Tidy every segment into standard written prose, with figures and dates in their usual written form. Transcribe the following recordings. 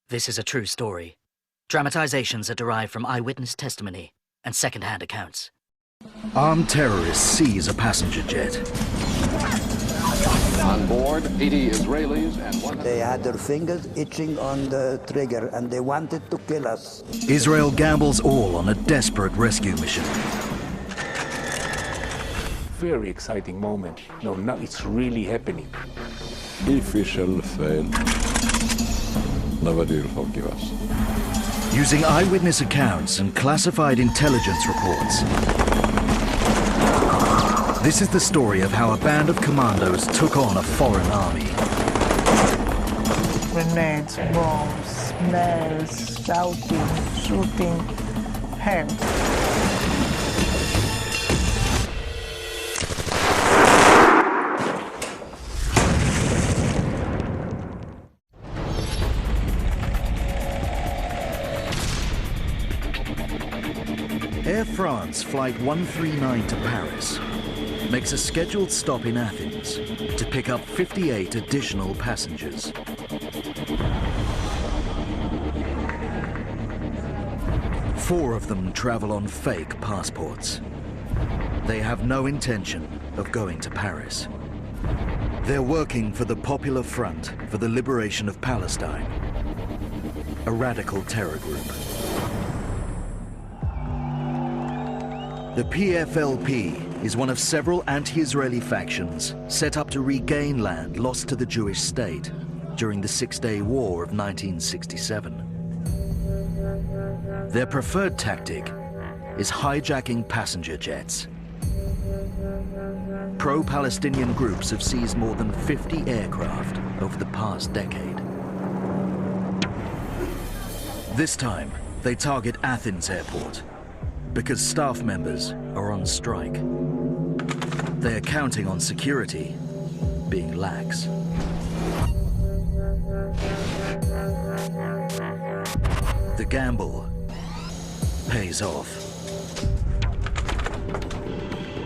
This is a true story. Dramatizations are derived from eyewitness testimony and second-hand accounts. Armed terrorists seize a passenger jet. On board, 80 Israelis and 100... They had their fingers itching on the trigger and they wanted to kill us. Israel gambles all on a desperate rescue mission. Very exciting moment. No, now it's really happening. If we shall fail, nobody will forgive us. Using eyewitness accounts and classified intelligence reports, this is the story of how a band of commandos took on a foreign army. Grenades, bombs, smells, shouting, shooting, hands. Air France Flight 139 to Paris makes a scheduled stop in Athens to pick up 58 additional passengers. Four of them travel on fake passports. They have no intention of going to Paris. They're working for the Popular Front for the Liberation of Palestine, a radical terror group. The PFLP is one of several anti-Israeli factions set up to regain land lost to the Jewish state during the Six-Day War of 1967. Their preferred tactic is hijacking passenger jets. Pro-Palestinian groups have seized more than 50 aircraft over the past decade. This time, they target Athens airport because staff members are on strike. They are counting on security being lax. The gamble pays off.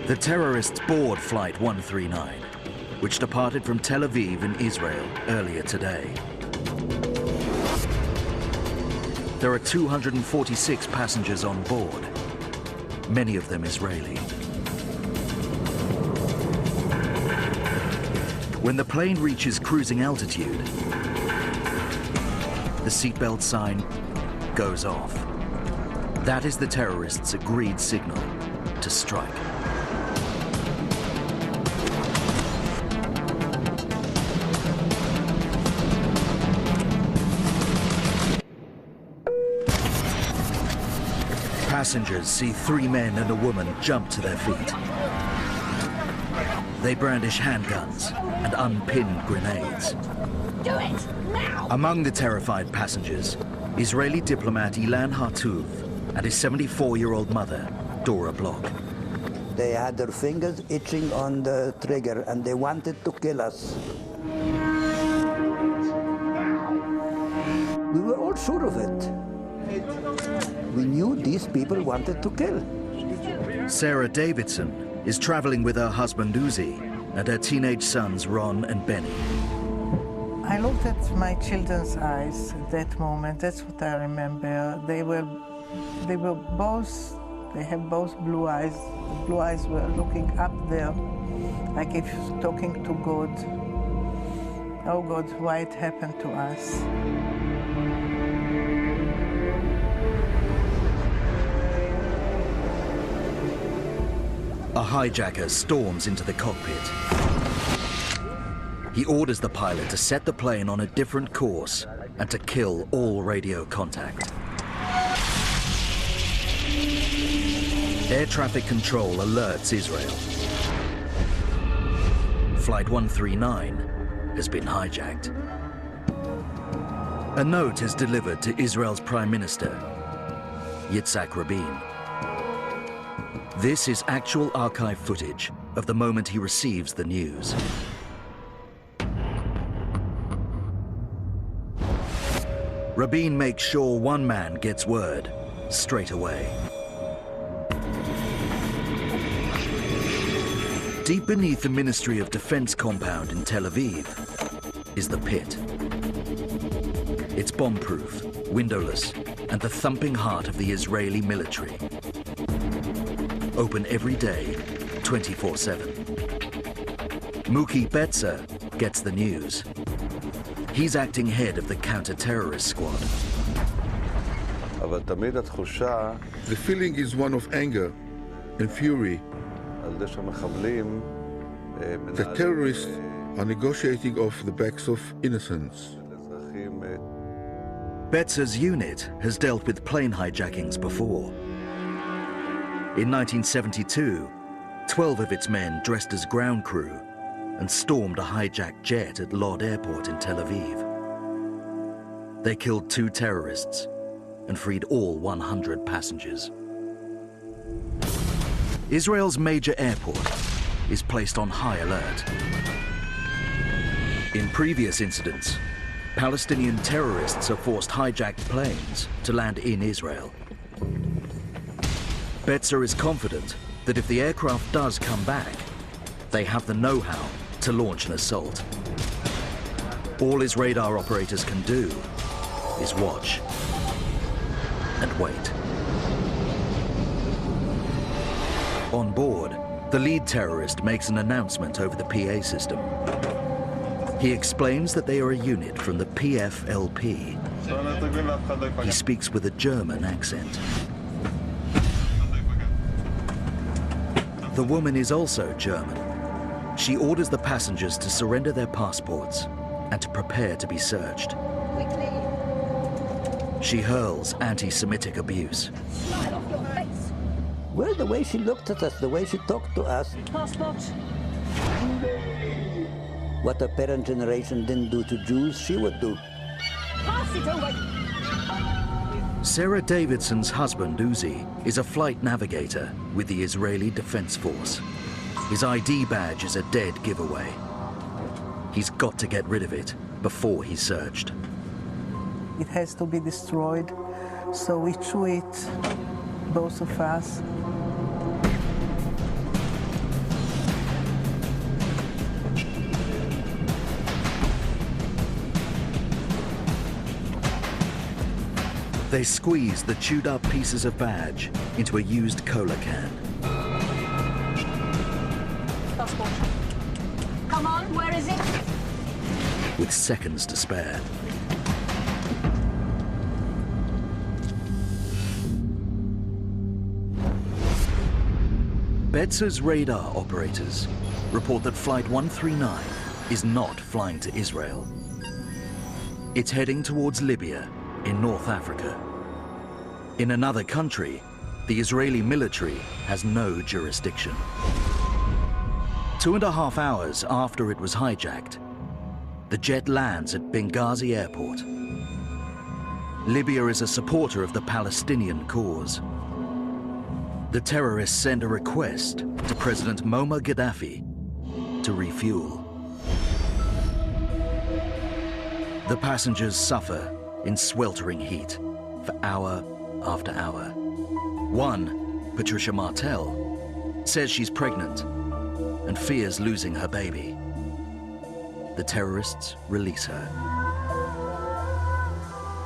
The terrorists board Flight 139, which departed from Tel Aviv in Israel earlier today. There are 246 passengers on board, many of them Israeli. When the plane reaches cruising altitude, the seatbelt sign goes off. That is the terrorists' agreed signal to strike. Passengers see three men and a woman jump to their feet. They brandish handguns and unpinned grenades. Do it now! Among the terrified passengers, Israeli diplomat Ilan Hartuv and his 74-year-old mother, Dora Bloch. They had their fingers itching on the trigger and they wanted to kill us. We were all sure of it. We knew these people wanted to kill. Sarah Davidson is traveling with her husband Uzi and her teenage sons Ron and Benny. I looked at my children's eyes at that moment. That's what I remember. They have both blue eyes. The blue eyes were looking up there, like if talking to God. Oh God, why it happened to us? A hijacker storms into the cockpit. He orders the pilot to set the plane on a different course and to kill all radio contact. Air traffic control alerts Israel. Flight 139 has been hijacked. A note is delivered to Israel's Prime Minister, Yitzhak Rabin. This is actual archive footage of the moment he receives the news. Rabin makes sure one man gets word straight away. Deep beneath the Ministry of Defense compound in Tel Aviv is the pit. It's bomb-proof, windowless, and the thumping heart of the Israeli military. Open every day, 24/7. Muki Betzer gets the news. He's acting head of the counter-terrorist squad. The feeling is one of anger and fury. The terrorists are negotiating off the backs of innocents. Betzer's unit has dealt with plane hijackings before. In 1972, 12 of its men dressed as ground crew and stormed a hijacked jet at Lod Airport in Tel Aviv. They killed 2 terrorists and freed all 100 passengers. Israel's major airport is placed on high alert. In previous incidents, Palestinian terrorists have forced hijacked planes to land in Israel. Betzer is confident that if the aircraft does come back, they have the know-how to launch an assault. All his radar operators can do is watch and wait. On board, the lead terrorist makes an announcement over the PA system. He explains that they are a unit from the PFLP. He speaks with a German accent. The woman is also German. She orders the passengers to surrender their passports and to prepare to be searched. She hurls anti-Semitic abuse. Smile off your face. Well, the way she looked at us, the way she talked to us, Passport. what her parent generation didn't do to Jews, she would do. Pass it over. Sarah Davidson's husband, Uzi, is a flight navigator with the Israeli Defense Force. His ID badge is a dead giveaway. He's got to get rid of it before he's searched. It has to be destroyed, so we chew it, both of us. They squeeze the chewed-up pieces of badge into a used cola can. Passport. Come on, where is it? With seconds to spare. Betzer's radar operators report that Flight 139 is not flying to Israel. It's heading towards Libya in North Africa. In another country, the Israeli military has no jurisdiction. 2.5 hours after it was hijacked, the jet lands at Benghazi Airport. Libya is a supporter of the Palestinian cause. The terrorists send a request to President Muammar Gaddafi to refuel. The passengers suffer in sweltering heat for hour after hour. One, Patricia Martel, says she's pregnant and fears losing her baby. The terrorists release her.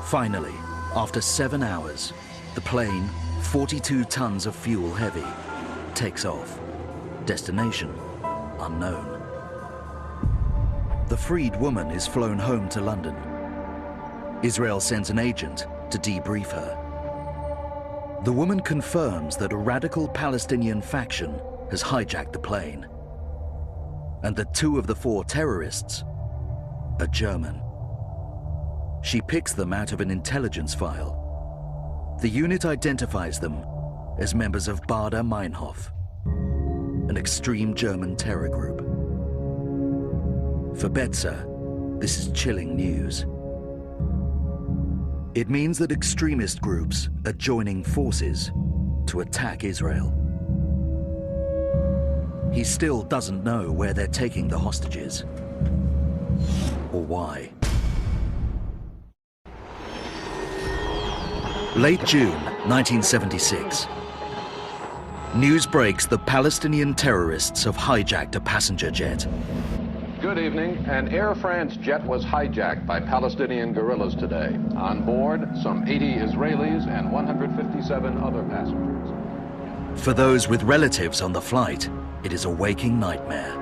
Finally, after 7 hours, the plane, 42 tons of fuel heavy, takes off. Destination unknown. The freed woman is flown home to London. Israel sends an agent to debrief her. The woman confirms that a radical Palestinian faction has hijacked the plane, and that 2 of the 4 terrorists are German. She picks them out of an intelligence file. The unit identifies them as members of Baader Meinhof, an extreme German terror group. For Betzer, this is chilling news. It means that extremist groups are joining forces to attack Israel. He still doesn't know where they're taking the hostages, or why. Late June 1976. News breaks the Palestinian terrorists have hijacked a passenger jet. Good evening. An Air France jet was hijacked by Palestinian guerrillas today. On board, some 80 Israelis and 157 other passengers. For those with relatives on the flight, it is a waking nightmare.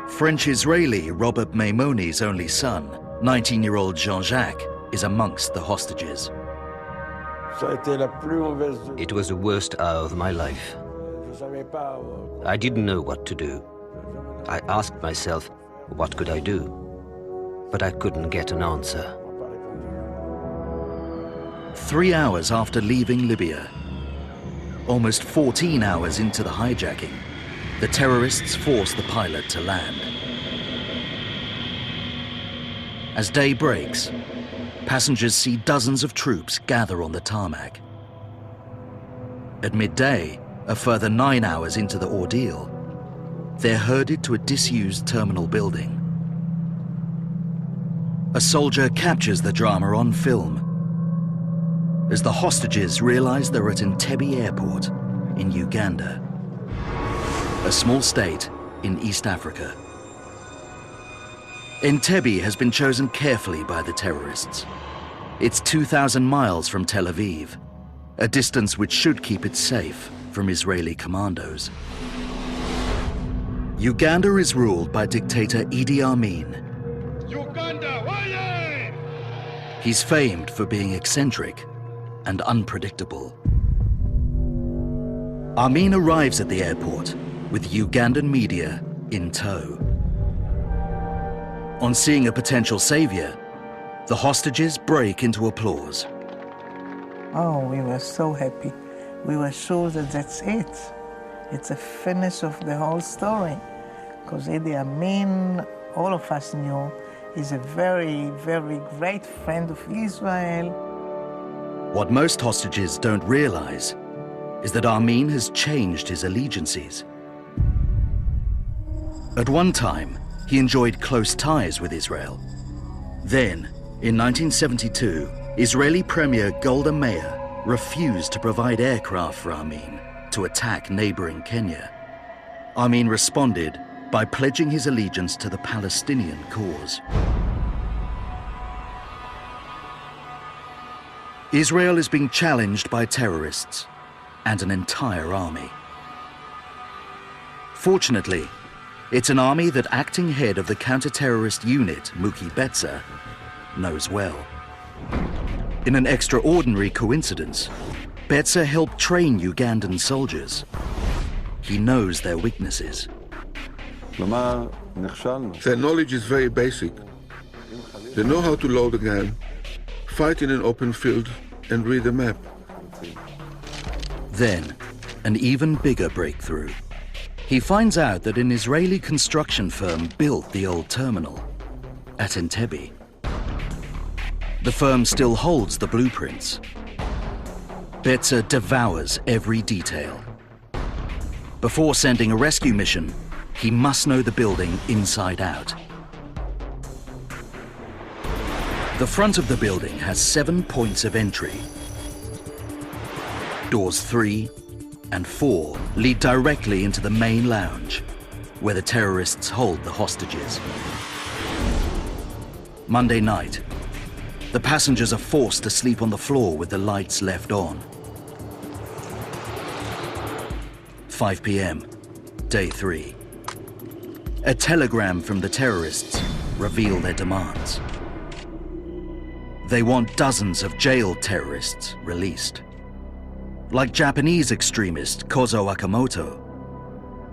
French-Israeli Robert Maimoni's only son, 19-year-old Jean-Jacques, is amongst the hostages. It was the worst hour of my life. I didn't know what to do. I asked myself, what could I do? But I couldn't get an answer. 3 hours after leaving Libya, almost 14 hours into the hijacking, the terrorists force the pilot to land. As day breaks, passengers see dozens of troops gather on the tarmac. At midday, a further 9 hours into the ordeal, they're herded to a disused terminal building. A soldier captures the drama on film as the hostages realize they're at Entebbe Airport in Uganda, a small state in East Africa. Entebbe has been chosen carefully by the terrorists. It's 2,000 miles from Tel Aviv, a distance which should keep it safe from Israeli commandos. Uganda is ruled by dictator Idi Amin. He's famed for being eccentric and unpredictable. Amin arrives at the airport with Ugandan media in tow. On seeing a potential savior, the hostages break into applause. Oh, we were so happy. We were sure that that's it. It's a finish of the whole story. Because Idi Amin, all of us knew, is a very, very great friend of Israel. What most hostages don't realize is that Amin has changed his allegiances. At one time, he enjoyed close ties with Israel. Then, in 1972, Israeli Premier Golda Meir refused to provide aircraft for Amin to attack neighboring Kenya. Amin responded by pledging his allegiance to the Palestinian cause. Israel is being challenged by terrorists and an entire army. Fortunately, it's an army that acting head of the counter-terrorist unit, Muki Betsa, knows well. In an extraordinary coincidence, Betsa helped train Ugandan soldiers. He knows their weaknesses. Their knowledge is very basic. They know how to load a gun, fight in an open field, and read a map. Then, an even bigger breakthrough. He finds out that an Israeli construction firm built the old terminal at Entebbe. The firm still holds the blueprints. Betsa devours every detail. Before sending a rescue mission, he must know the building inside out. The front of the building has 7 points of entry. Doors 3 and 4 lead directly into the main lounge, where the terrorists hold the hostages. Monday night, the passengers are forced to sleep on the floor with the lights left on. 5 p.m., day 3. A telegram from the terrorists reveals their demands. They want dozens of jailed terrorists released, like Japanese extremist Kozo Akamoto,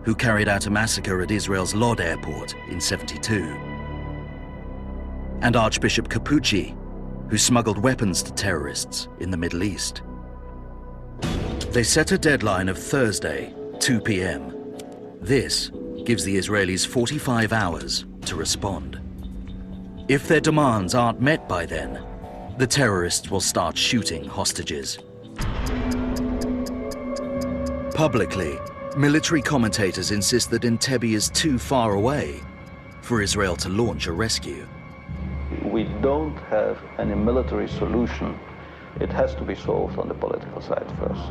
who carried out a massacre at Israel's Lod airport in '72, and Archbishop Capucci, who smuggled weapons to terrorists in the Middle East. They set a deadline of Thursday, 2 p.m. This gives the Israelis 45 hours to respond. If their demands aren't met by then, the terrorists will start shooting hostages. Publicly, military commentators insist that Entebbe is too far away for Israel to launch a rescue. We don't have any military solution. It has to be solved on the political side first.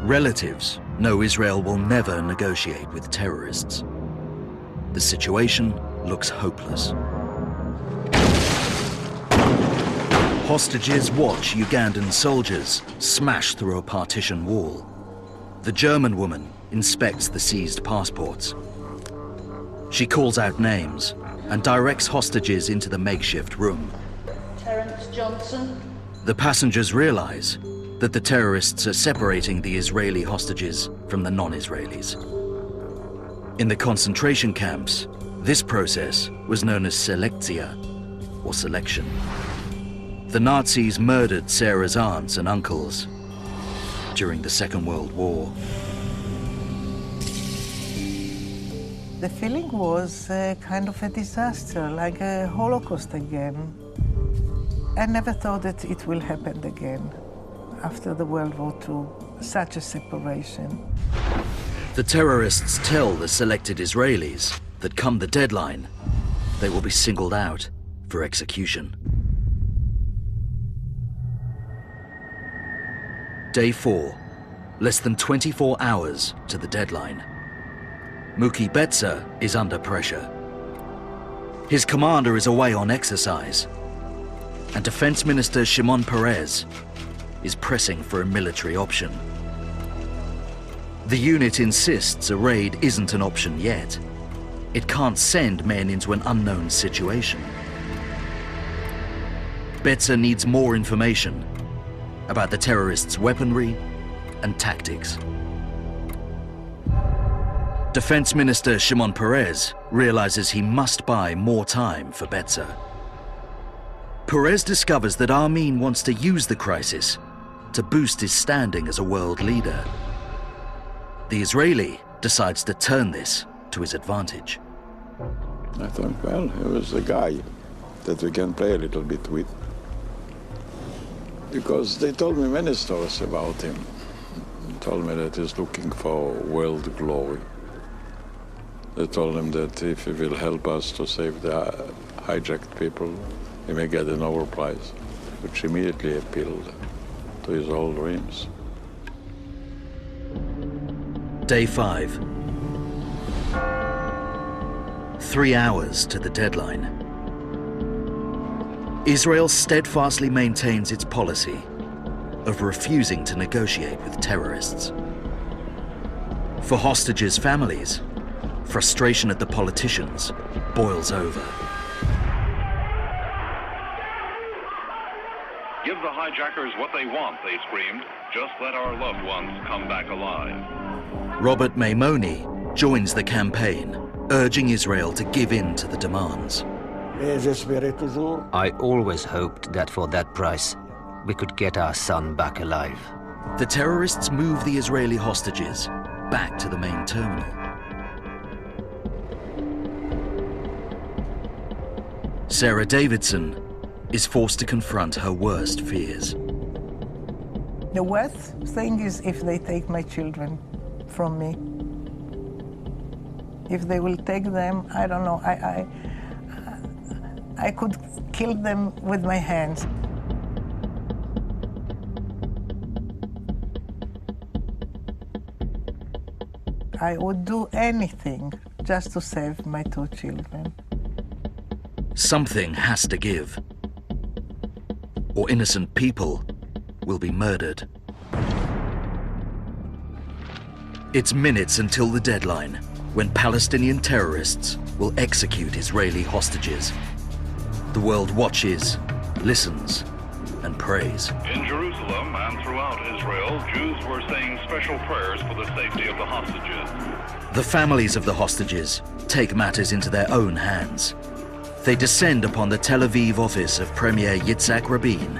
Relatives know Israel will never negotiate with terrorists. the situation looks hopeless. Hostages watch Ugandan soldiers smash through a partition wall. The German woman inspects the seized passports. She calls out names and directs hostages into the makeshift room. Terence Johnson. The passengers realize that the terrorists are separating the Israeli hostages from the non-Israelis. In the concentration camps, this process was known as selektia, or selection. The Nazis murdered Sarah's aunts and uncles during the Second World War. The feeling was kind of a disaster, like a Holocaust again. I never thought that it will happen again after the World War II, such a separation. The terrorists tell the selected Israelis that come the deadline, they will be singled out for execution. Day 4, less than 24 hours to the deadline. Muki Betsa is under pressure. His commander is away on exercise, and Defense Minister Shimon Peres is pressing for a military option. The unit insists a raid isn't an option yet. It can't send men into an unknown situation. Betsa needs more information about the terrorists' weaponry and tactics. Defense Minister Shimon Peres realizes he must buy more time for Betsa. Peres discovers that Armin wants to use the crisis to boost his standing as a world leader. The Israeli decides to turn this to his advantage. I thought, well, he was a guy that we can play a little bit with. Because they told me many stories about him. They told me that he's looking for world glory. They told him that if he will help us to save the hijacked people, he may get a Nobel Prize, which immediately appealed to his old dreams. Day 5. 3 hours to the deadline. Israel steadfastly maintains its policy of refusing to negotiate with terrorists. For hostages' families, frustration at the politicians boils over. Give the hijackers what they want, they screamed. Just let our loved ones come back alive. Robert Maimoni joins the campaign, urging Israel to give in to the demands. I always hoped that for that price, we could get our son back alive. The terrorists move the Israeli hostages back to the main terminal. Sarah Davidson is forced to confront her worst fears. The worst thing is if they take my children from me. If they will take them, I don't know, I could kill them with my hands. I would do anything just to save my 2 children. Something has to give, or innocent people will be murdered. It's minutes until the deadline, when Palestinian terrorists will execute Israeli hostages. The world watches, listens, and prays. In Jerusalem and throughout Israel, Jews were saying special prayers for the safety of the hostages. The families of the hostages take matters into their own hands. They descend upon the Tel Aviv office of Premier Yitzhak Rabin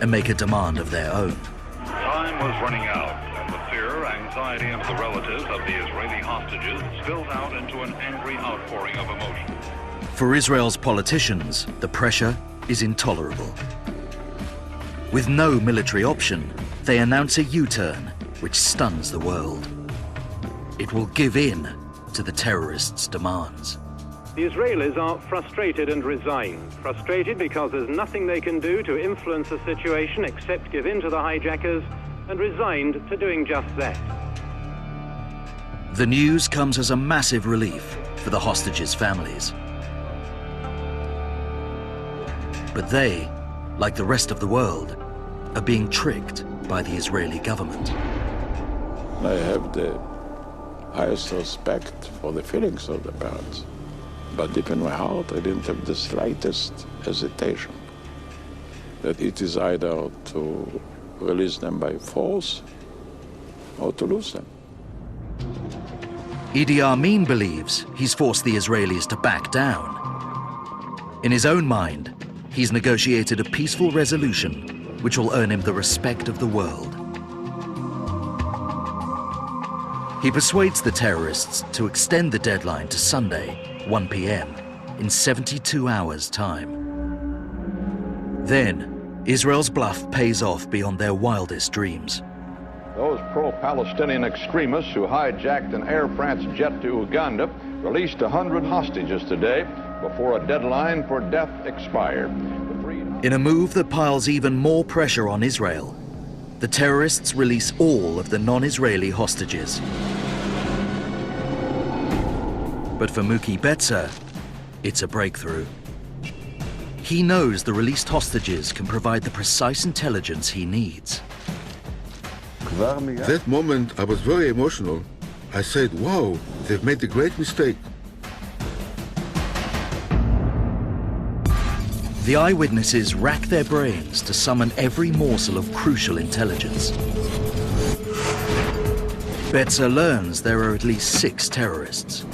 and make a demand of their own. Time was running out, and the fear, anxiety of the relatives of the Israeli hostages spilled out into an angry outpouring of emotion. For Israel's politicians, the pressure is intolerable. With no military option, they announce a U-turn which stuns the world. It will give in to the terrorists' demands. The Israelis are frustrated and resigned. Frustrated because there's nothing they can do to influence the situation except give in to the hijackers, and resigned to doing just that. The news comes as a massive relief for the hostages' families. But they, like the rest of the world, are being tricked by the Israeli government. I have the highest respect for the feelings of the parents. But deep in my heart, I didn't have the slightest hesitation that it is either to release them by force or to lose them. Idi Amin believes he's forced the Israelis to back down. In his own mind, he's negotiated a peaceful resolution which will earn him the respect of the world. He persuades the terrorists to extend the deadline to Sunday, 1 p.m., in 72 hours' time. Then, Israel's bluff pays off beyond their wildest dreams. Those pro-Palestinian extremists who hijacked an Air France jet to Uganda released 100 hostages today before a deadline for death expired. In a move that piles even more pressure on Israel, the terrorists release all of the non-Israeli hostages. But for Muki Betzer, it's a breakthrough. He knows the released hostages can provide the precise intelligence he needs. That moment I was very emotional. I said, wow, they've made a great mistake. The eyewitnesses rack their brains to summon every morsel of crucial intelligence. Betzer learns there are at least 6 terrorists.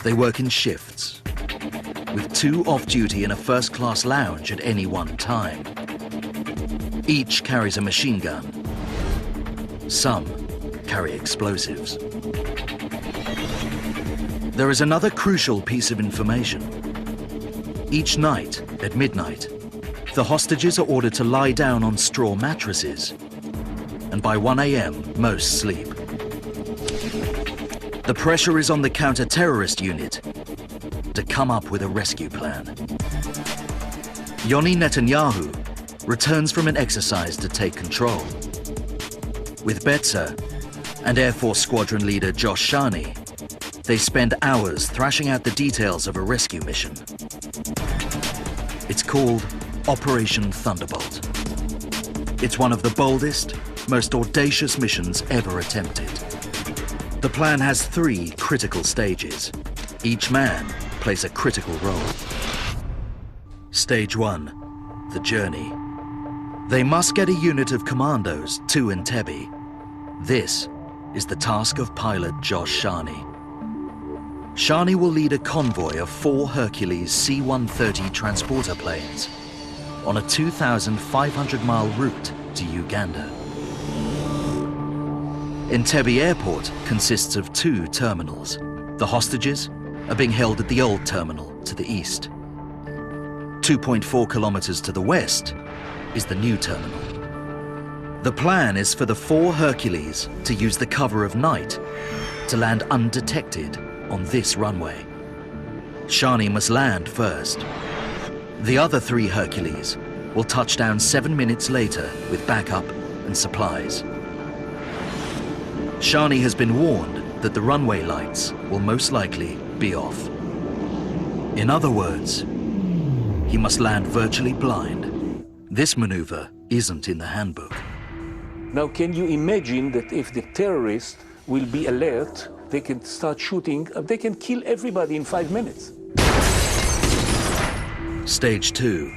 They work in shifts, with 2 off-duty in a first-class lounge at any one time. Each carries a machine gun. Some carry explosives. There is another crucial piece of information. Each night, at midnight, the hostages are ordered to lie down on straw mattresses, and by 1 a.m., most sleep. The pressure is on the counter-terrorist unit to come up with a rescue plan. Yoni Netanyahu returns from an exercise to take control. With Betzer and Air Force Squadron leader Josh Shani, they spend hours thrashing out the details of a rescue mission. It's called Operation Thunderbolt. It's one of the boldest, most audacious missions ever attempted. The plan has 3 critical stages. Each man plays a critical role. Stage 1, the journey. They must get a unit of commandos to Entebbe. This is the task of pilot Josh Shani. Shani will lead a convoy of 4 Hercules C-130 transporter planes on a 2,500-mile route to Uganda. Entebbe Airport consists of 2 terminals. The hostages are being held at the old terminal to the east. 2.4 kilometers to the west is the new terminal. The plan is for the 4 Hercules to use the cover of night to land undetected on this runway. Shani must land first. The other 3 Hercules will touch down 7 minutes later with backup and supplies. Shani has been warned that the runway lights will most likely be off. In other words, he must land virtually blind. This maneuver isn't in the handbook. Now, can you imagine that if the terrorists will be alert, they can start shooting, they can kill everybody in 5 minutes. Stage 2,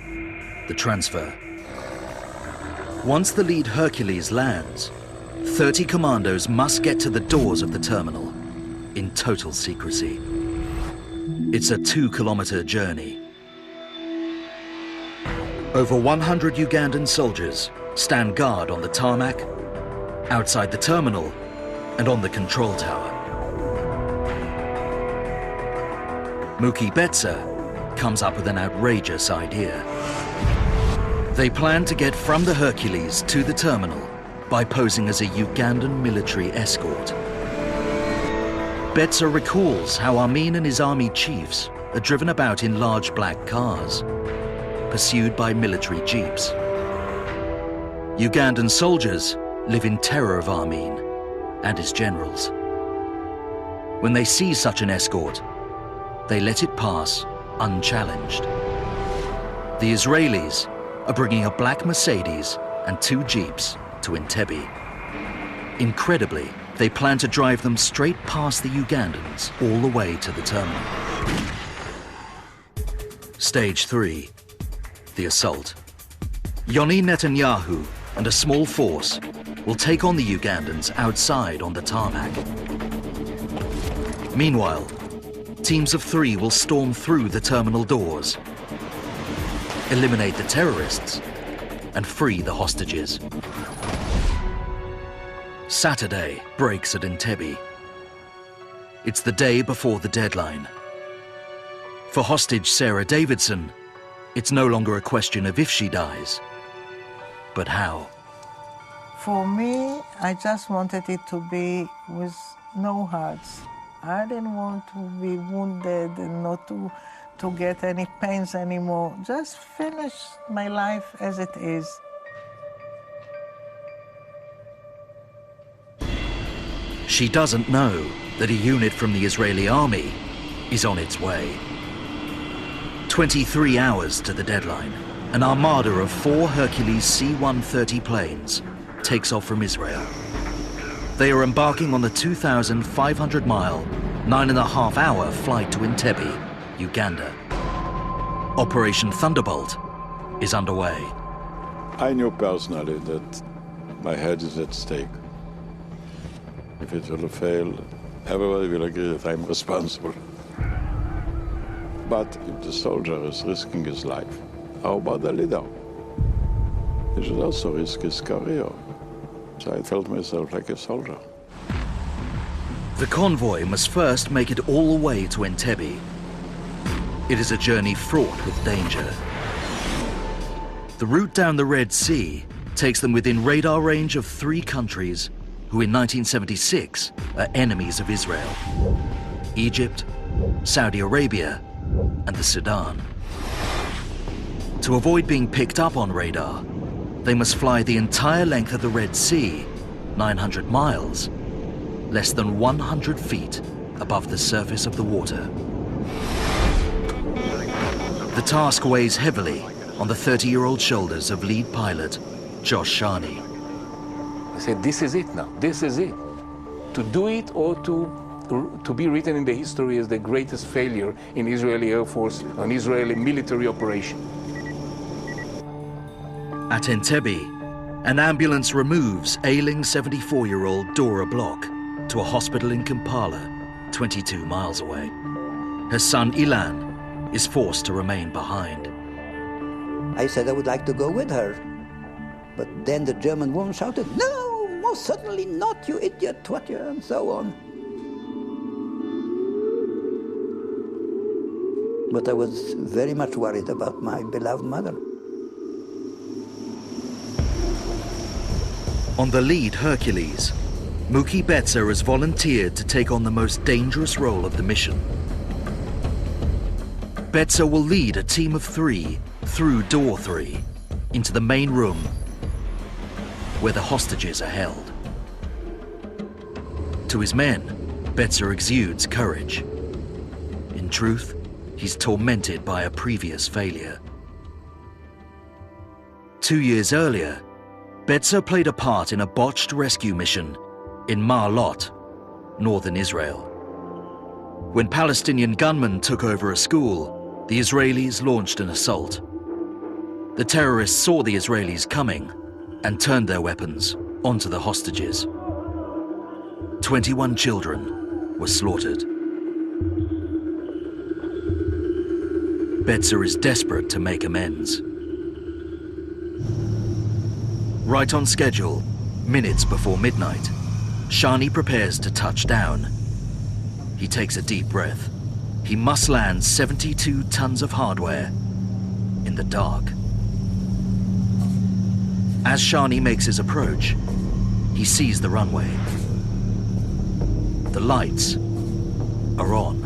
the transfer. Once the lead Hercules lands, 30 commandos must get to the doors of the terminal in total secrecy. It's a 2-kilometer journey. Over 100 Ugandan soldiers stand guard on the tarmac, outside the terminal, and on the control tower. Muki Betzer comes up with an outrageous idea. They plan to get from the Hercules to the terminal by posing as a Ugandan military escort. Betzer recalls how Amin and his army chiefs are driven about in large black cars, pursued by military jeeps. Ugandan soldiers live in terror of Amin and his generals. When they see such an escort, they let it pass unchallenged. The Israelis are bringing a black Mercedes and 2 Jeeps to Entebbe. Incredibly, they plan to drive them straight past the Ugandans all the way to the terminal. Stage 3. The assault. Yoni Netanyahu and a small force will take on the Ugandans outside on the tarmac. Meanwhile, teams of 3 will storm through the terminal doors, eliminate the terrorists, and free the hostages. Saturday breaks at Entebbe. It's the day before the deadline. For hostage Sarah Davidson, it's no longer a question of if she dies, but how. For me, I just wanted it to be with no hearts. I didn't want to be wounded and not to get any pains anymore. Just finish my life as it is. She doesn't know that a unit from the Israeli army is on its way. 23 hours to the deadline, an armada of 4 Hercules C-130 planes takes off from Israel. They are embarking on the 2,500-mile, 9.5-hour flight to Entebbe, Uganda. Operation Thunderbolt is underway. I knew personally that my head is at stake. If it will fail, everybody will agree that I'm responsible. But if the soldier is risking his life, how about the leader? He should also risk his career. So I felt myself like a soldier. The convoy must first make it all the way to Entebbe. It is a journey fraught with danger. The route down the Red Sea takes them within radar range of 3 countries who in 1976 are enemies of Israel: Egypt, Saudi Arabia, and the Sudan. To avoid being picked up on radar, they must fly the entire length of the Red Sea, 900 miles, less than 100 feet above the surface of the water. The task weighs heavily on the 30-year-old shoulders of lead pilot Josh Shani. I said, this is it now, this is it. To do it or to be written in the history as the greatest failure in Israeli Air Force, an Israeli military operation. At Entebbe, an ambulance removes ailing 74-year-old Dora Block to a hospital in Kampala, 22 miles away. Her son Ilan is forced to remain behind. I said I would like to go with her. But then the German woman shouted, "No, most certainly not, you idiot, what you," and so on. But I was very much worried about my beloved mother. On the lead Hercules, Mookie Betzer has volunteered to take on the most dangerous role of the mission. Betzer will lead a team of 3 through door 3 into the main room where the hostages are held. To his men, Betzer exudes courage. In truth, he's tormented by a previous failure. 2 years earlier, Betzer played a part in a botched rescue mission in Ma'alot, northern Israel. When Palestinian gunmen took over a school, the Israelis launched an assault. The terrorists saw the Israelis coming and turned their weapons onto the hostages. 21 children were slaughtered. Betzer is desperate to make amends. Right on schedule, minutes before midnight, Shani prepares to touch down. He takes a deep breath. He must land 72 tons of hardware in the dark. As Shani makes his approach, he sees the runway. The lights are on.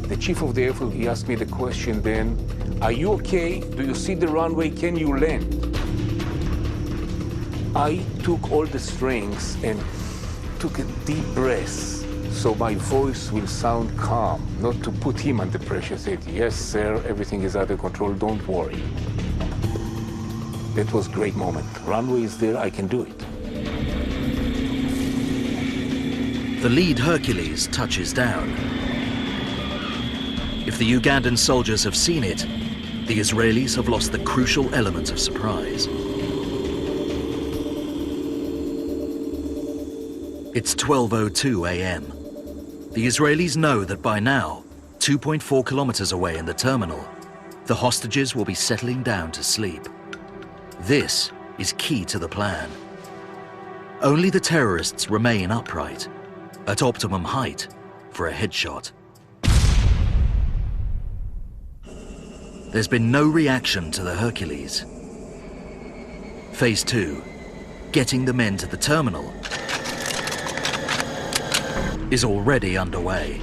The chief of the Air Force, he asked me the question then, are you okay? Do you see the runway? Can you land? I took all the strings and took a deep breath so my voice will sound calm, not to put him under pressure. I said, yes, sir, everything is under control, don't worry. That was a great moment. Runway is there, I can do it. The lead Hercules touches down. If the Ugandan soldiers have seen it, the Israelis have lost the crucial element of surprise. It's 12:02 a.m. The Israelis know that by now, 2.4 kilometers away in the terminal, the hostages will be settling down to sleep. This is key to the plan. Only the terrorists remain upright, at optimum height for a headshot. There's been no reaction to the Hercules. Phase 2, getting the men to the terminal, is already underway.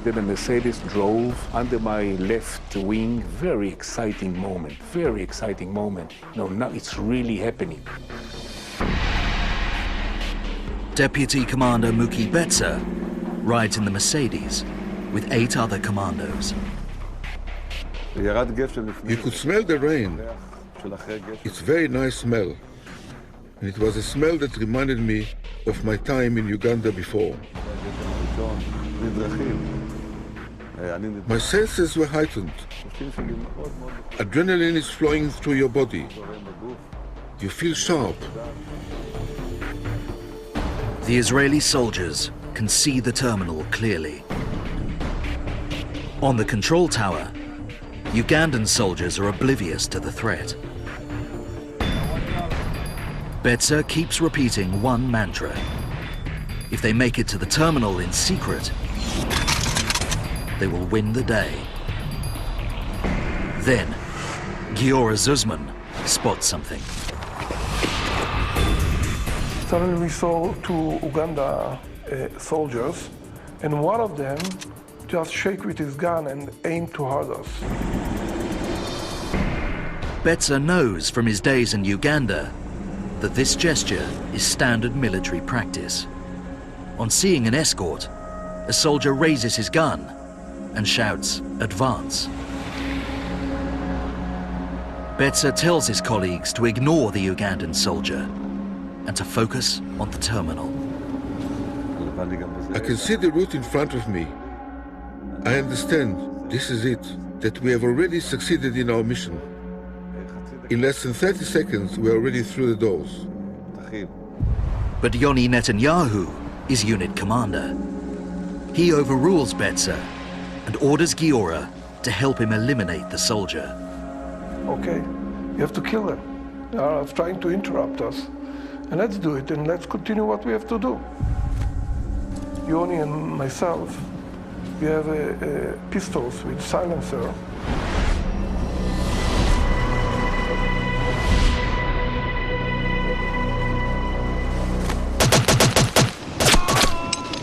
Then the Mercedes drove under my left wing. Very exciting moment, very exciting moment. No, now it's really happening. Deputy Commander Muki Betzer rides in the Mercedes with 8 other commandos. You could smell the rain. It's a very nice smell. And it was a smell that reminded me of my time in Uganda before. My senses were heightened. Adrenaline is flowing through your body. You feel sharp. The Israeli soldiers can see the terminal clearly. On the control tower, Ugandan soldiers are oblivious to the threat. Betzer keeps repeating one mantra. If they make it to the terminal in secret, they will win the day. Then, Giora Zuzman spots something. Suddenly we saw 2 Uganda soldiers, and one of them just shake with his gun and aim toward us. Betzer knows from his days in Uganda that this gesture is standard military practice. On seeing an escort, a soldier raises his gun and shouts, "Advance." Betzer tells his colleagues to ignore the Ugandan soldier and to focus on the terminal. I can see the route in front of me. I understand this is it, that we have already succeeded in our mission. In less than 30 seconds, we're already through the doors. But Yoni Netanyahu is unit commander. He overrules Betzer and orders Giora to help him eliminate the soldier. Okay, you have to kill them. They are trying to interrupt us. And let's do it, and let's continue what we have to do. Yoni and myself, we have pistols with silencer.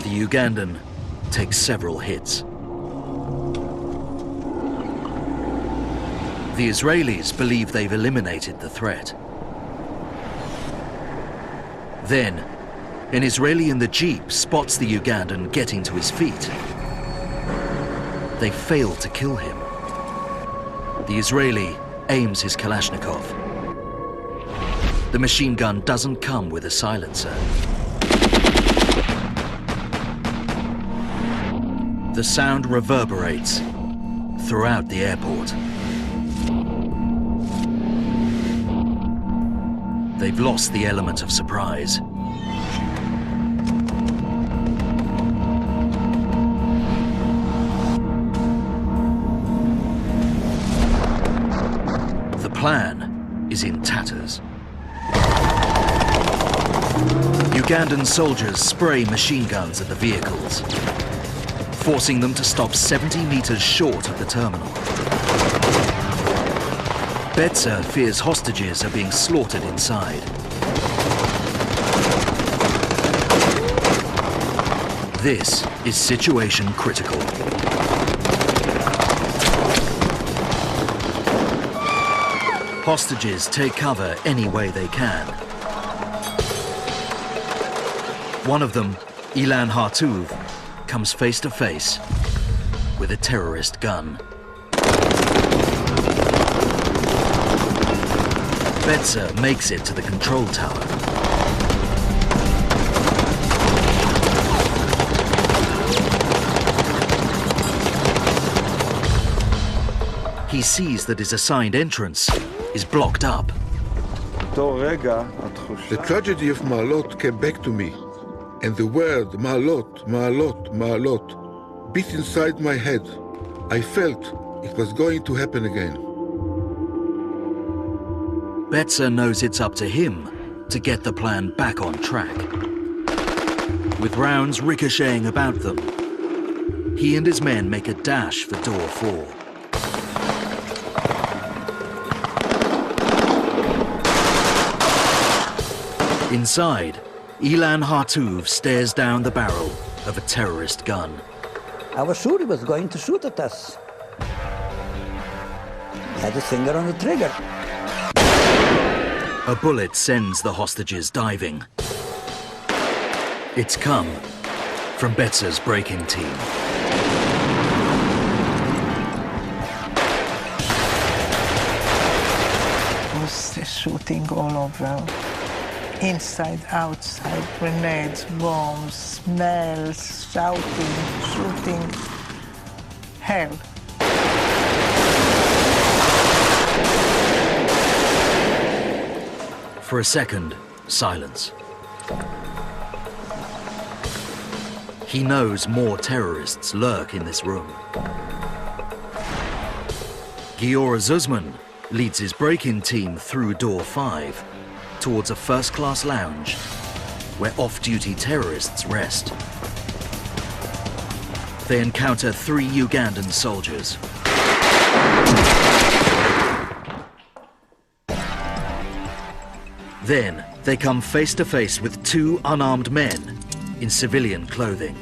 The Ugandan takes several hits. The Israelis believe they've eliminated the threat. Then, an Israeli in the jeep spots the Ugandan getting to his feet. They fail to kill him. The Israeli aims his Kalashnikov. The machine gun doesn't come with a silencer. The sound reverberates throughout the airport. They've lost the element of surprise. The plan is in tatters. Ugandan soldiers spray machine guns at the vehicles, forcing them to stop 70 meters short of the terminal. Betzer fears hostages are being slaughtered inside. This is situation critical. Hostages take cover any way they can. One of them, Ilan Hartuv, comes face to face with a terrorist gun. Betzer makes it to the control tower. He sees that his assigned entrance is blocked up. The tragedy of Ma'alot came back to me, and the word Ma'alot, Ma'alot, Ma'alot beat inside my head. I felt it was going to happen again. Betzer knows it's up to him to get the plan back on track. With rounds ricocheting about them, he and his men make a dash for door 4. Inside, Ilan Hartuv stares down the barrel of a terrorist gun. I was sure he was going to shoot at us. He had his finger on the trigger. A bullet sends the hostages diving. It's come from Betzer's break-in team. It was shooting all over. Inside, outside, grenades, bombs, smells, shouting, shooting. Hell. For a second, silence. He knows more terrorists lurk in this room. Giora Zuzman leads his break-in team through door 5 towards a first-class lounge where off-duty terrorists rest. They encounter 3 Ugandan soldiers. Then they come face to face with 2 unarmed men in civilian clothing.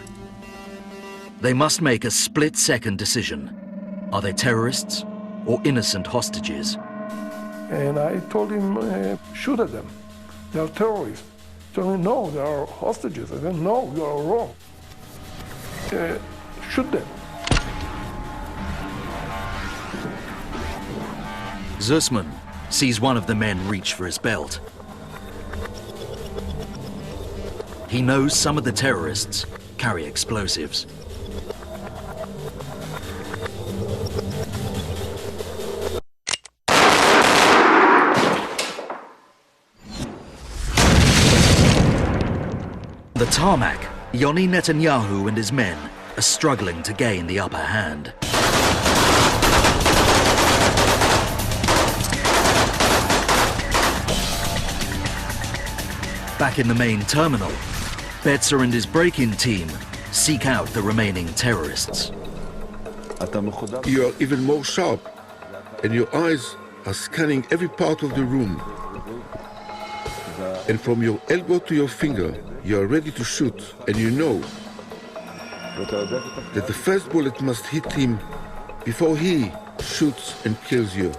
They must make a split-second decision. Are they terrorists or innocent hostages? And I told him, shoot at them. They are terrorists. He told me, no, they are hostages. I said, no, you are wrong. Shoot them. Zussman sees one of the men reach for his belt. He knows some of the terrorists carry explosives. On the tarmac, Yoni Netanyahu and his men are struggling to gain the upper hand. Back in the main terminal, Betzer and his break-in team seek out the remaining terrorists. You are even more sharp, and your eyes are scanning every part of the room. And from your elbow to your finger, you are ready to shoot, and you know that the first bullet must hit him before he shoots and kills you.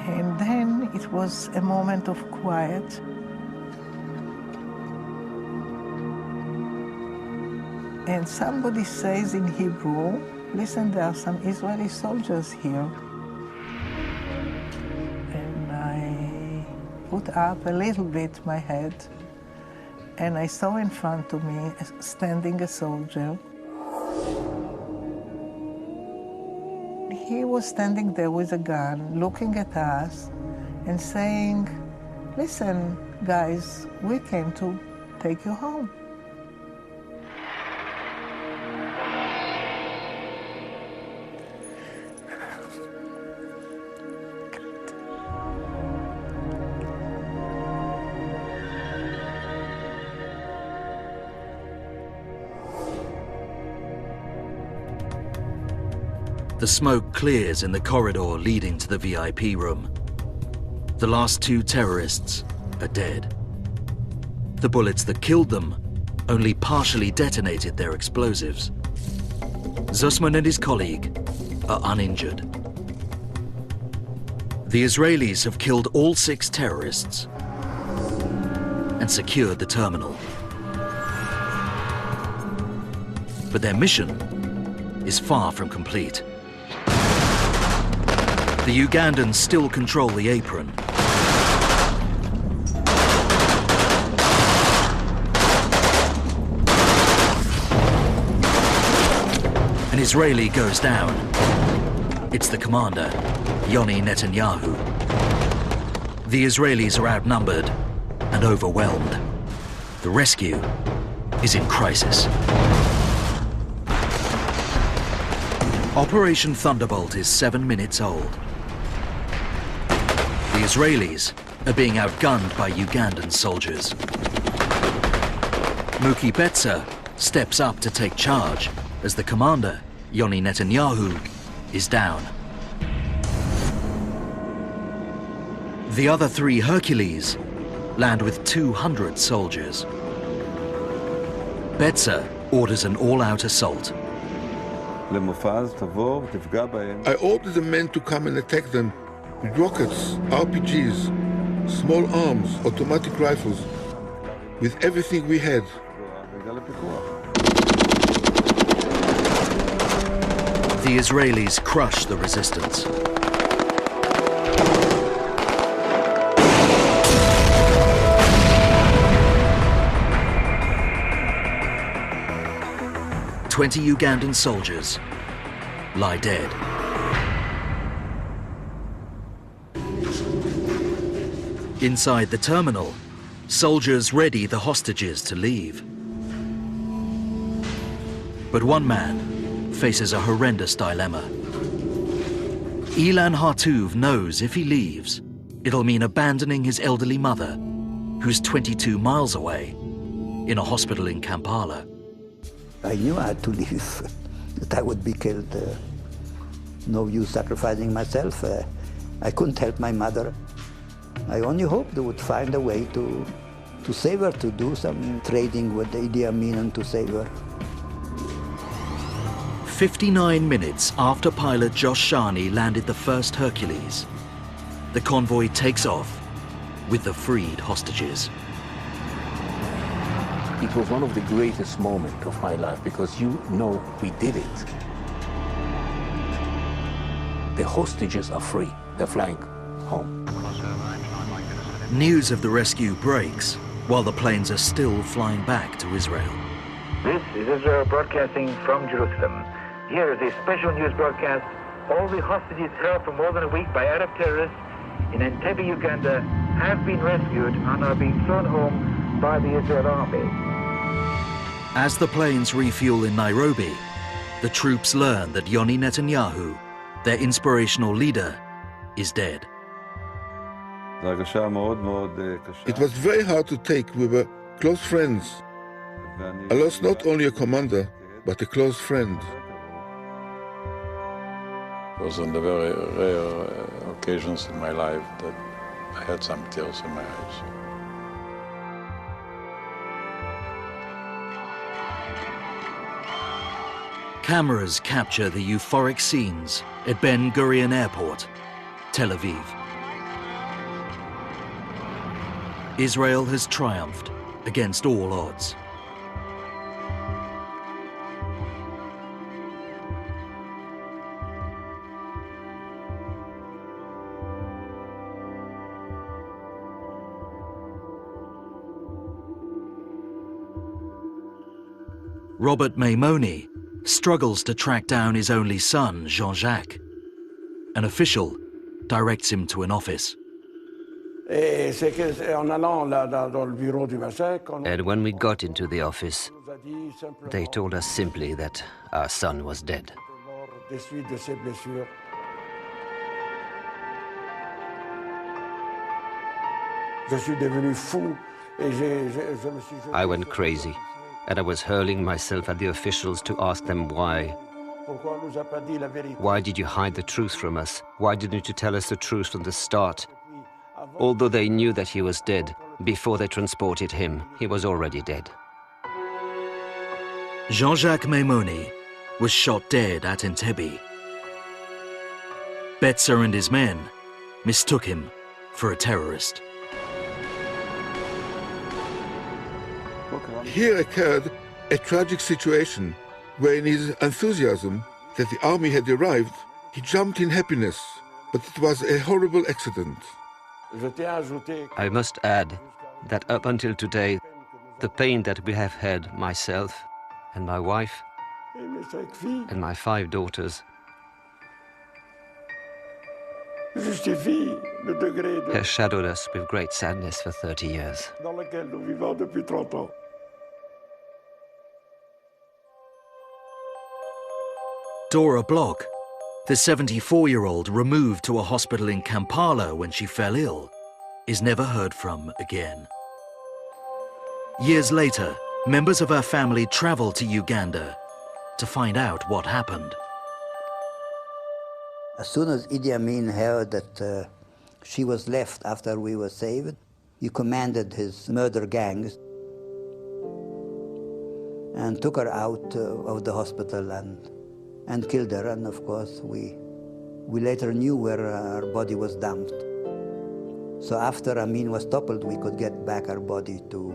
And then it was a moment of quiet. And somebody says in Hebrew, listen, there are some Israeli soldiers here. And I put up a little bit my head, and I saw in front of me standing a soldier. He was standing there with a gun, looking at us and saying, listen, guys, we came to take you home. The smoke clears in the corridor leading to the VIP room. The last 2 terrorists are dead. The bullets that killed them only partially detonated their explosives. Zussman and his colleague are uninjured. The Israelis have killed all 6 terrorists and secured the terminal. But their mission is far from complete. The Ugandans still control the apron. An Israeli goes down. It's the commander, Yoni Netanyahu. The Israelis are outnumbered and overwhelmed. The rescue is in crisis. Operation Thunderbolt is 7 minutes old. The Israelis are being outgunned by Ugandan soldiers. Muki Betsa steps up to take charge as the commander, Yoni Netanyahu, is down. The other 3 Hercules land with 200 soldiers. Betsa orders an all-out assault. I ordered the men to come and attack them with rockets, RPGs, small arms, automatic rifles, with everything we had. The Israelis crush the resistance. "20 Ugandan soldiers lie dead." Inside the terminal, soldiers ready the hostages to leave. But one man faces a horrendous dilemma. Ilan Hartuv knows if he leaves, it'll mean abandoning his elderly mother, who's 22 miles away, in a hospital in Kampala. I knew I had to leave, that I would be killed. No use sacrificing myself. I couldn't help my mother. I only hoped they would find a way to save her, to do some trading with Idi Amin and to save her. 59 minutes after pilot Josh Shani landed the first Hercules, the convoy takes off with the freed hostages. It was one of the greatest moments of my life because you know we did it. The hostages are free. They're flying home. News of the rescue breaks while the planes are still flying back to Israel. This is Israel broadcasting from Jerusalem. Here is a special news broadcast. All the hostages held for more than a week by Arab terrorists in Entebbe, Uganda, have been rescued and are being flown home by the Israel army. As the planes refuel in Nairobi, the troops learn that Yoni Netanyahu, their inspirational leader, is dead. It was very hard to take. We were close friends. I lost not only a commander, but a close friend. It was on the very rare occasions in my life that I had some tears in my eyes. Cameras capture the euphoric scenes at Ben Gurion Airport, Tel Aviv. Israel has triumphed against all odds. Robert Maimoni struggles to track down his only son, Jean-Jacques. An official directs him to an office. And when we got into the office, they told us simply that our son was dead. I went crazy, and I was hurling myself at the officials to ask them why. Why did you hide the truth from us? Why didn't you tell us the truth from the start? Although they knew that he was dead, Before they transported him, he was already dead. Jean-Jacques Maimoni was shot dead at Entebbe. Betzer and his men mistook him for a terrorist. Here occurred a tragic situation where in his enthusiasm that the army had arrived, he jumped in happiness, but it was a horrible accident. I must add that up until today, the pain that we have had, myself and my wife and my 5 daughters, has shadowed us with great sadness for 30 years. Dora Bloch, the 74-year-old removed to a hospital in Kampala when she fell ill, is never heard from again. Years later, members of her family traveled to Uganda to find out what happened. As soon as Idi Amin heard that she was left after we were saved, he commanded his murder gangs and took her out of the hospital and killed her. And of course, we later knew where her body was dumped. So after Amin was toppled, we could get back her body to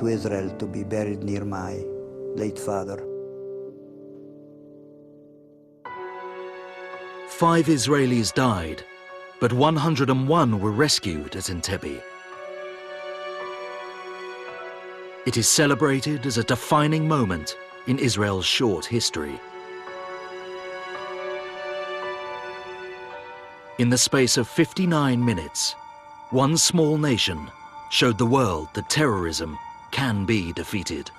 Israel to be buried near my late father. 5 Israelis died, but 101 were rescued at Entebbe. It is celebrated as a defining moment in Israel's short history. In the space of 59 minutes, one small nation showed the world that terrorism can be defeated.